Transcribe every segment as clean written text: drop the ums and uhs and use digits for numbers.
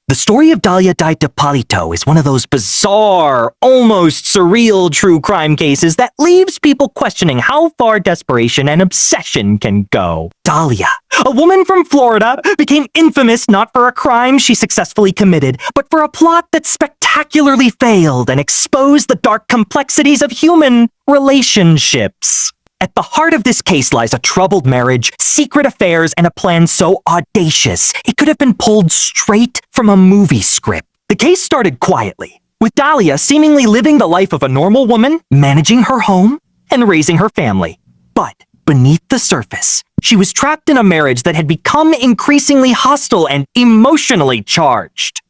The story of Dalia Dippolito is one of those bizarre, almost surreal true crime cases that leaves people questioning how far desperation and obsession can go. Dalia, a woman from Florida, became infamous not for a crime she successfully committed, but for a plot that spectacularly failed and exposed the dark complexities of human relationships. At the heart of this case lies a troubled marriage, secret affairs, and a plan so audacious it could have been pulled straight from a movie script. The case started quietly, with Dalia seemingly living the life of a normal woman, managing her home and raising her family. But beneath the surface, she was trapped in a marriage that had become increasingly hostile and emotionally charged.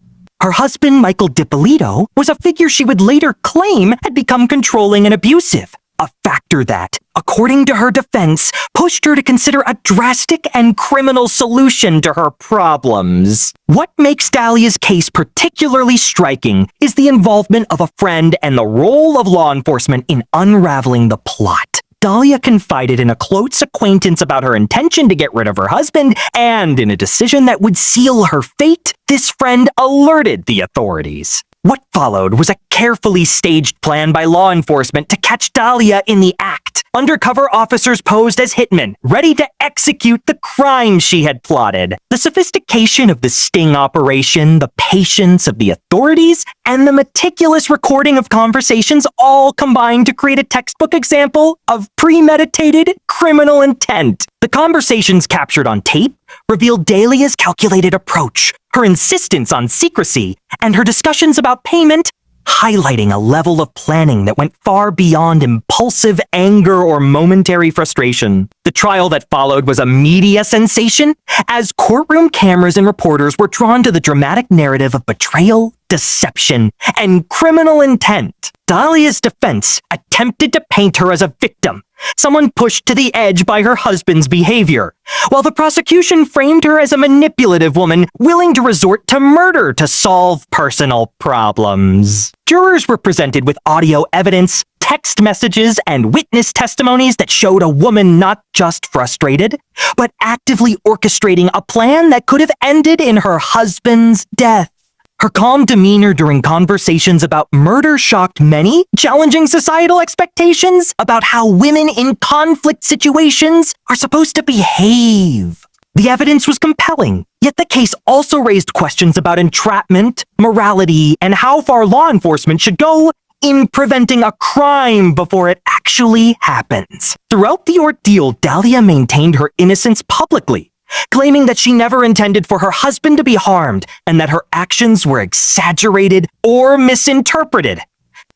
Her husband, Michael Dippolito, was a figure she would later claim had become controlling and abusive. A factor that, according to her defense, pushed her to consider a drastic and criminal solution to her problems. What makes Dalia's case particularly striking is the involvement of a friend and the role of law enforcement in unraveling the plot. Dalia confided in a close acquaintance about her intention to get rid of her husband, and in a decision that would seal her fate, this friend alerted the authorities. What followed was a carefully staged plan by law enforcement to catch Dalia in the act. Undercover officers posed as hitmen, ready to execute the crime she had plotted. The sophistication of the sting operation, the patience of the authorities, and the meticulous recording of conversations all combined to create a textbook example of premeditated criminal intent. The conversations captured on tape revealed Dalia's calculated approach, her insistence on secrecy, and her discussions about payment, highlighting a level of planning that went far beyond impulsive anger or momentary frustration. The trial that followed was a media sensation, as courtroom cameras and reporters were drawn to the dramatic narrative of betrayal, deception, and criminal intent. Dalia's defense attempted to paint her as a victim, someone pushed to the edge by her husband's behavior, while the prosecution framed her as a manipulative woman willing to resort to murder to solve personal problems. Jurors were presented with audio evidence, text messages, and witness testimonies that showed a woman not just frustrated, but actively orchestrating a plan that could have ended in her husband's death. Her calm demeanor during conversations about murder shocked many, challenging societal expectations about how women in conflict situations are supposed to behave. The evidence was compelling, yet the case also raised questions about entrapment, morality, and how far law enforcement should go in preventing a crime before it actually happens. Throughout the ordeal, Dalia maintained her innocence publicly, claiming that she never intended for her husband to be harmed and that her actions were exaggerated or misinterpreted.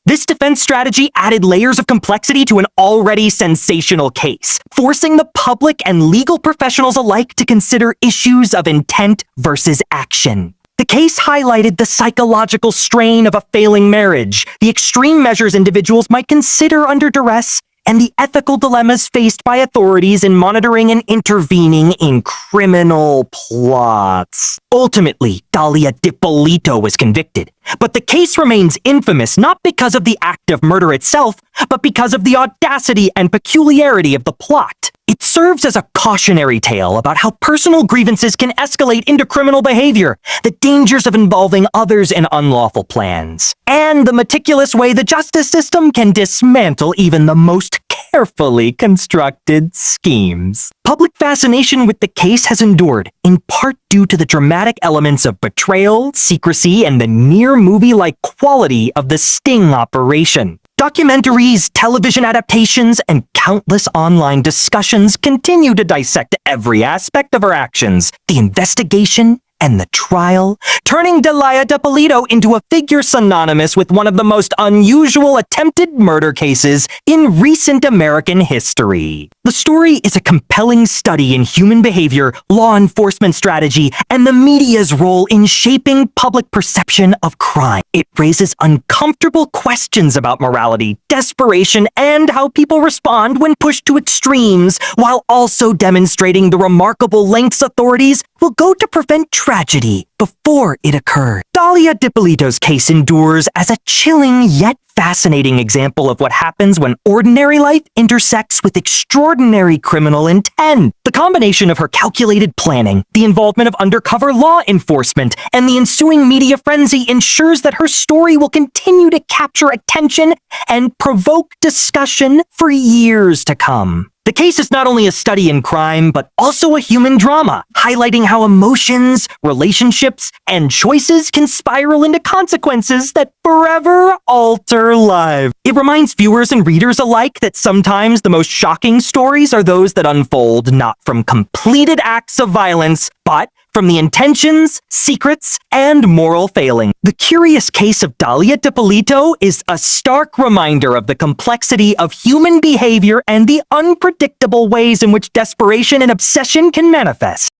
This defense strategy added layers of complexity to an already sensational case, forcing the public and legal professionals alike to consider issues of intent versus action. The case highlighted the psychological strain of a failing marriage, the extreme measures individuals might consider under duress, and the ethical dilemmas faced by authorities in monitoring and intervening in criminal plots. Ultimately, Dalia Dippolito was convicted, but the case remains infamous not because of the act of murder itself, but because of the audacity and peculiarity of the plot. It serves as a cautionary tale about how personal grievances can escalate into criminal behavior, the dangers of involving others in unlawful plans, and the meticulous way the justice system can dismantle even the most carefully constructed schemes. Public fascination with the case has endured, in part due to the dramatic elements of betrayal, secrecy, and the near-movie-like quality of the sting operation. Documentaries, television adaptations, and countless online discussions continue to dissect every aspect of her actions, the investigation, and the trial, turning Dalia Dippolito into a figure synonymous with one of the most unusual attempted murder cases in recent American history. The story is a compelling study in human behavior, law enforcement strategy, and the media's role in shaping public perception of crime. It raises uncomfortable questions about morality, desperation, and how people respond when pushed to extremes, while also demonstrating the remarkable lengths authorities will go to prevent tragedy before it occurs. Dalia Dippolito's case endures as a chilling yet fascinating example of what happens when ordinary life intersects with extraordinary criminal intent. The combination of her calculated planning, the involvement of undercover law enforcement, and the ensuing media frenzy ensures that her story will continue to capture attention and provoke discussion for years to come. The case is not only a study in crime, but also a human drama, highlighting how emotions, relationships, and choices can spiral into consequences that forever alter lives. It reminds viewers and readers alike that sometimes the most shocking stories are those that unfold not from completed acts of violence, but from the intentions, secrets, and moral failing. The curious case of Dalia Dippolito is a stark reminder of the complexity of human behavior and the unpredictable ways in which desperation and obsession can manifest.